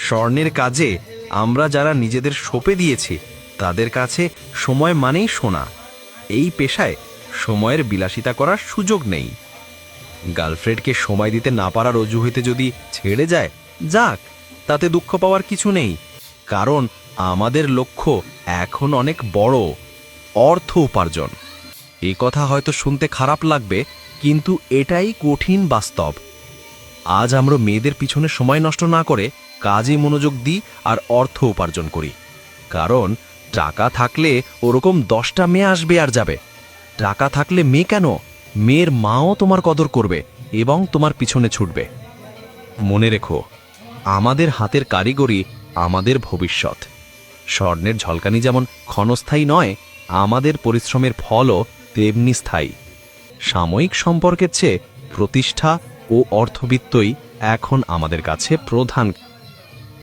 স্বর্ণের কাজে আমরা যারা নিজেদের সঁপে দিয়েছি তাদের কাছে সময় মানেই সোনা। এই পেশায় সময়ের বিলাসিতা করার সুযোগ নেই। গার্লফ্রেন্ডকে সময় দিতে না পারার অজুহাতে যদি ছেড়ে যায়, যাক, তাতে দুঃখ পাওয়ার কিছু নেই, কারণ আমাদের লক্ষ্য এখন অনেক বড়, অর্থ উপার্জন। এ কথা হয়তো শুনতে খারাপ লাগবে, কিন্তু এটাই কঠিন বাস্তব। আজ আমরা মেয়েদের পিছনে সময় নষ্ট না করে কাজে মনোযোগ দিই আর অর্থ উপার্জন করি, কারণ টাকা থাকলে ওরকম 10টা মেয়ে আসবে আর যাবে। টাকা থাকলে মেয়ে কেন, মেয়ের মাও তোমার কদর করবে এবং তোমার পিছনে ছুটবে। মনে রেখো, আমাদের হাতের কারিগরি আমাদের ভবিষ্যৎ। স্বর্ণের ঝলকানি যেমন ক্ষণস্থায়ী নয়, আমাদের পরিশ্রমের ফলও তেমনি স্থায়ী। সাময়িক সম্পর্কের চেয়ে প্রতিষ্ঠা ও অর্থবিত্তই এখন আমাদের কাছে প্রধান।